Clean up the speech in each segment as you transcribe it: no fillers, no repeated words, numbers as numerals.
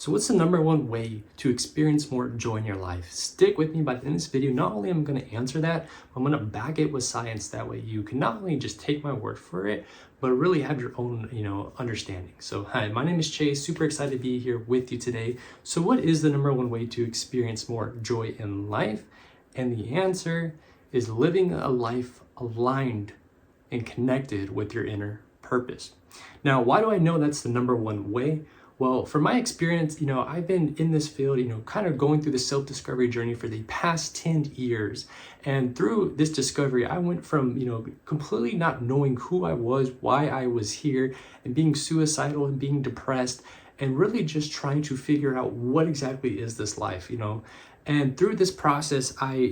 So what's the number one way to experience more joy in your life? Stick with me by the end of this video. Not only am I going to answer that, I'm going to back it with science. That way you can not only just take my word for it, but really have your own, understanding. So hi, my name is Chase. Super excited to be here with you today. So what is the number one way to experience more joy in life? And the answer is living a life aligned and connected with your inner purpose. Now, why do I know that's the number one way? Well, from my experience, I've been in this field, kind of going through the self-discovery journey for the past 10 years. And through this discovery, I went from, completely not knowing who I was, why I was here, and being suicidal and being depressed, and really just trying to figure out what exactly is this life, And through this process, I,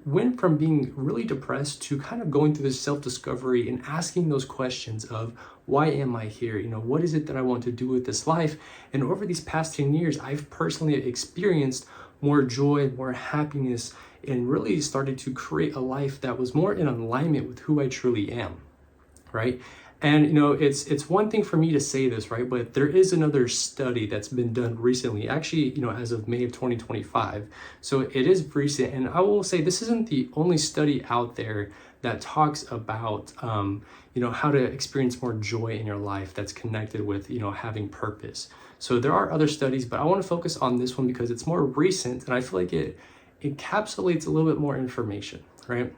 went from being really depressed to kind of going through this self-discovery and asking those questions of, why am I here? What is it that I want to do with this life? And over these past 10 years, I've personally experienced more joy, more happiness, and really started to create a life that was more in alignment with who I truly am, right? And it's one thing for me to say this, right? But there is another study that's been done recently, actually, as of May of 2025. So it is recent, and I will say this isn't the only study out there that talks about, how to experience more joy in your life that's connected with, having purpose. So there are other studies, but I want to focus on this one because it's more recent, and I feel like it encapsulates a little bit more information, right?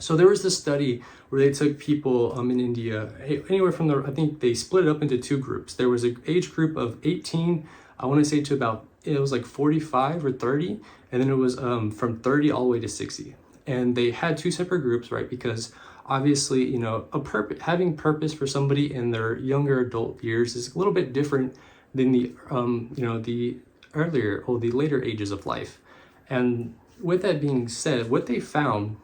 So there was this study where they took people in India, anywhere from I think they split it up into two groups. There was an age group of 18, I want to say to about, it was like 45 or 30, and then it was from 30 all the way to 60. And they had two separate groups, right? Because obviously, having purpose for somebody in their younger adult years is a little bit different than the earlier or the later ages of life. And with that being said, what they found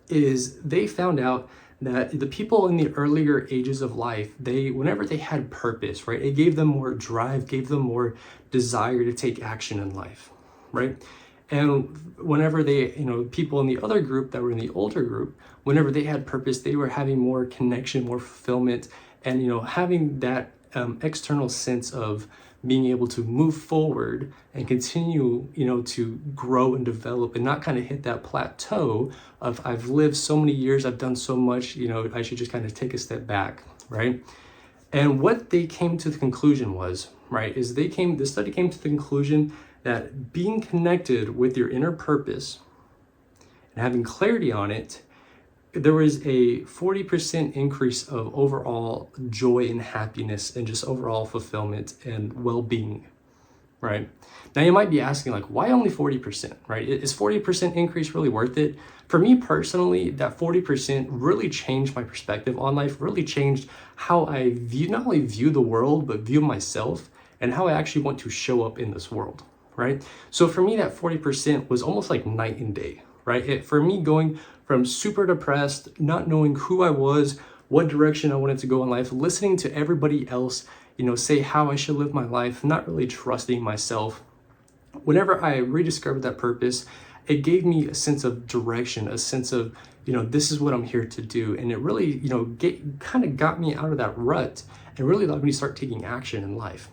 out that the people in the earlier ages of life, whenever they had purpose, right, it gave them more drive, gave them more desire to take action in life, right? And whenever they, people in the other group that were in the older group, whenever they had purpose, they were having more connection, more fulfillment, and, having that external sense of being able to move forward and continue, to grow and develop and not kind of hit that plateau of I've lived so many years, I've done so much, I should just kind of take a step back, right? And what they came to the conclusion was, right, is the study came to the conclusion that being connected with your inner purpose and having clarity on it, there was a 40% increase of overall joy and happiness and just overall fulfillment and well-being, right? Now you might be asking, like, why only 40%, right? Is 40% increase really worth it? For me personally, that 40% really changed my perspective on life, really changed how I not only view the world, but view myself and how I actually want to show up in this world, right? So for me, that 40% was almost like night and day, right? For me, going from super depressed, not knowing who I was, what direction I wanted to go in life, listening to everybody else, say how I should live my life, not really trusting myself. Whenever I rediscovered that purpose, it gave me a sense of direction, a sense of, this is what I'm here to do. And it really, kind of got me out of that rut and really allowed me to start taking action in life.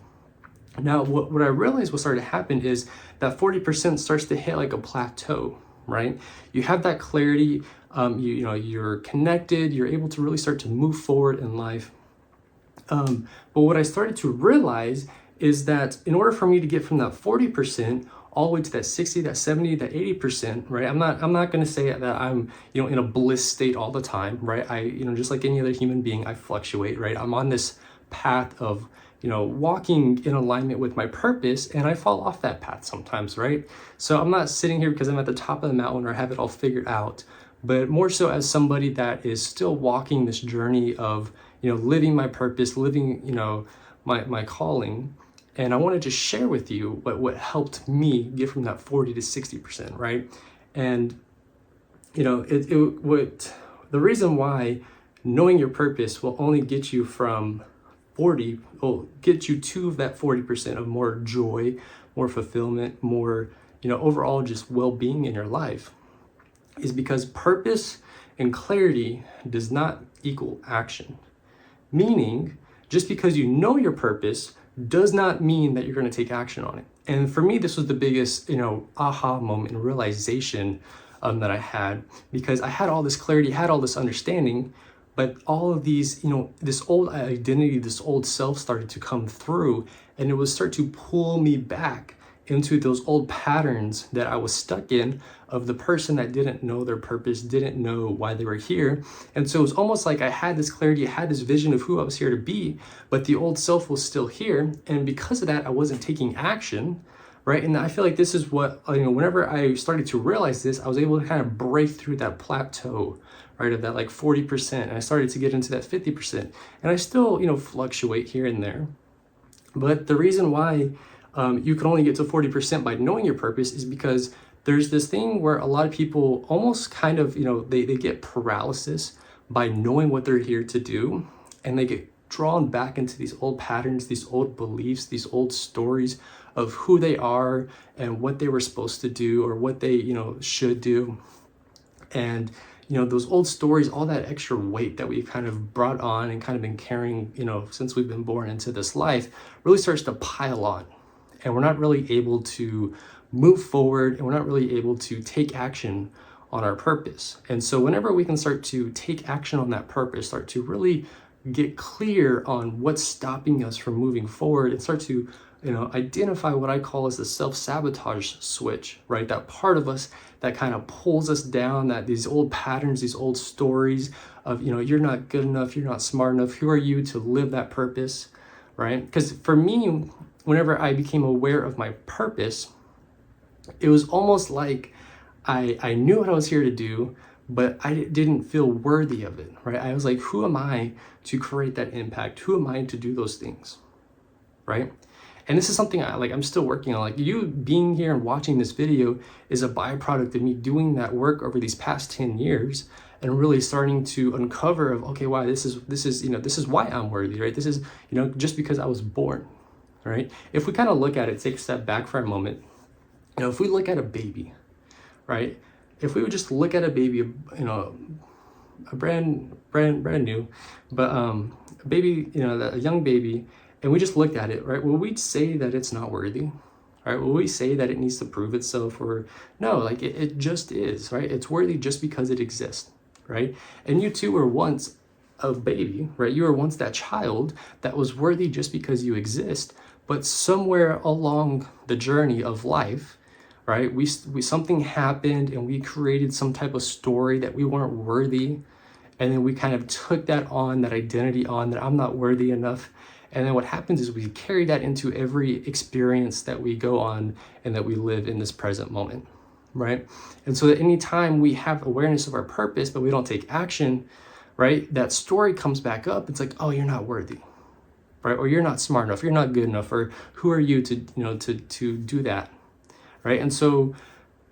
Now, what I realized what started to happen is that 40% starts to hit like a plateau, right? You have that clarity, you're connected, you're able to really start to move forward in life. But what I started to realize is that in order for me to get from that 40% all the way to that 60, that 70, that 80%, right? I'm not going to say that I'm, in a bliss state all the time, right? I, just like any other human being, I fluctuate, right? I'm on this path of, walking in alignment with my purpose, and I fall off that path sometimes, right? So I'm not sitting here because I'm at the top of the mountain or have it all figured out, but more so as somebody that is still walking this journey of, living my purpose, living, my calling. And I wanted to share with you what helped me get from that 40 to 60%, right? And, the reason why knowing your purpose will only get you from 40 will get you to that 40% of more joy, more fulfillment, more, overall just well-being in your life, is because purpose and clarity does not equal action. Meaning, just because you know your purpose does not mean that you're going to take action on it. And for me, this was the biggest, aha moment and realization that I had, because I had all this clarity, had all this understanding, but all of these, this old identity, this old self started to come through, and it would start to pull me back into those old patterns that I was stuck in, of the person that didn't know their purpose, didn't know why they were here. And so it was almost like I had this clarity, I had this vision of who I was here to be, but the old self was still here. And because of that, I wasn't taking action, right? And I feel like this is what, whenever I started to realize this, I was able to kind of break through that plateau, right, of that like 40%. And I started to get into that 50%. And I still, fluctuate here and there. But the reason why you can only get to 40% by knowing your purpose is because there's this thing where a lot of people almost kind of, they get paralysis by knowing what they're here to do, and they get drawn back into these old patterns, these old beliefs, these old stories of who they are and what they were supposed to do, or what they, should do. And, those old stories, all that extra weight that we've kind of brought on and kind of been carrying, since we've been born into this life, really starts to pile on. And we're not really able to move forward, and we're not really able to take action on our purpose. And so whenever we can start to take action on that purpose, start to really get clear on what's stopping us from moving forward, and start to identify what I call as the self-sabotage switch, right? That part of us that kind of pulls us down, that these old patterns, these old stories of, you're not good enough, you're not smart enough, who are you to live that purpose, right? Because for me, whenever I became aware of my purpose, it was almost like I knew what I was here to do, but I didn't feel worthy of it, right? I was like, who am I to create that impact? Who am I to do those things, right? And this is something I'm still working on. Like, you being here and watching this video is a byproduct of me doing that work over these past 10 years, and really starting to uncover of, okay, wow, this is why I'm worthy, right? This is, just because I was born, right? If we kind of look at it, take a step back for a moment, if we look at a baby, right? If we would just look at a baby, a brand new, but a baby, a young baby, and we just looked at it, right? Will we say that it's not worthy? Right? Will we say that it needs to prove itself? Or no, like it just is, right? It's worthy just because it exists, right? And you too were once a baby, right? You were once that child that was worthy just because you exist. But somewhere along the journey of life, right, we something happened, and we created some type of story that we weren't worthy, and then we kind of took that on, that identity on, that I'm not worthy enough. And then what happens is we carry that into every experience that we go on and that we live in this present moment, right? And so that anytime we have awareness of our purpose, but we don't take action, right, that story comes back up. It's like, oh, you're not worthy, right? Or you're not smart enough, you're not good enough, or who are you to, to do that, right? And so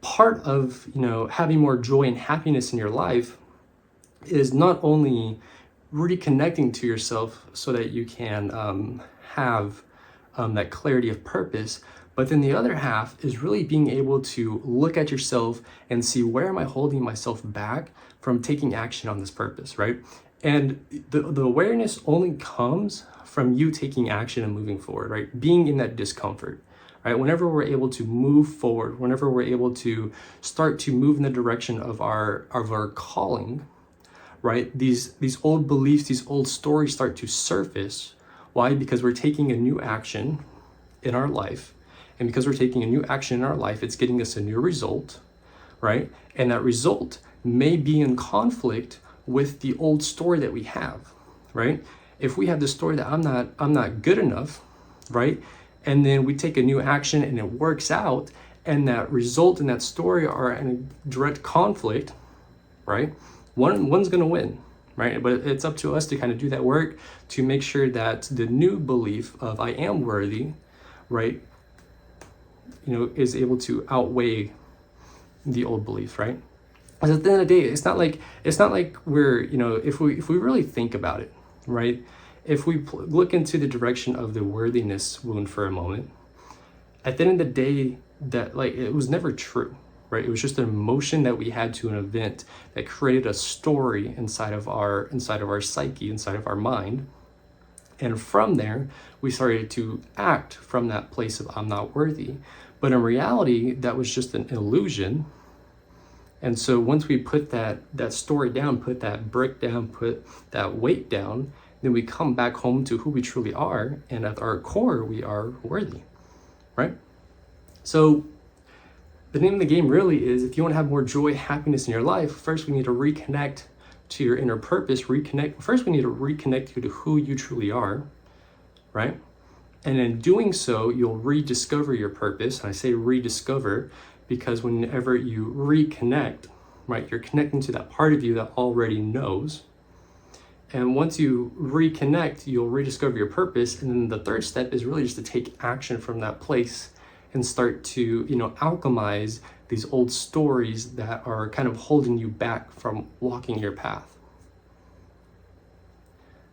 part of, having more joy and happiness in your life is not only reconnecting to yourself so that you can have that clarity of purpose, but then the other half is really being able to look at yourself and see, where am I holding myself back from taking action on this purpose, right? And the awareness only comes from you taking action and moving forward, right? Being in that discomfort, right? Whenever we're able to move forward, whenever we're able to start to move in the direction of our calling, right? These old beliefs, these old stories start to surface. Why? Because we're taking a new action in our life. And because we're taking a new action in our life, it's getting us a new result, right? And that result may be in conflict with the old story that we have, right? If we have the story that I'm not good enough, right? And then we take a new action and it works out, and that result and that story are in a direct conflict, right? One's gonna win, right? But it's up to us to kind of do that work to make sure that the new belief of I am worthy, right, is able to outweigh the old belief, right? Because at the end of the day, it's not like we're, if we really think about it, right? If we look into the direction of the worthiness wound for a moment, at the end of the day, that it was never true, right? It was just an emotion that we had to an event that created a story inside of our psyche, inside of our mind, And from there, we started to act from that place of I'm not worthy. But in reality, that was just an illusion. And so once we put that story down, put that brick down, put that weight down, then we come back home to who we truly are. And at our core, we are worthy, right? So the name of the game really is, if you want to have more joy, happiness in your life, first we need to reconnect to your inner purpose. First we need to reconnect you to who you truly are, right? And in doing so, you'll rediscover your purpose. And I say rediscover because whenever you reconnect, right, you're connecting to that part of you that already knows. And once you reconnect, you'll rediscover your purpose. And then the third step is really just to take action from that place and start to, alchemize these old stories that are kind of holding you back from walking your path.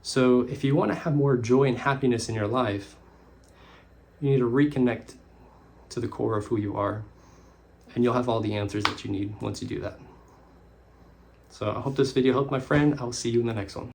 So if you want to have more joy and happiness in your life, you need to reconnect to the core of who you are, and you'll have all the answers that you need once you do that. So I hope this video helped, my friend. I'll see you in the next one.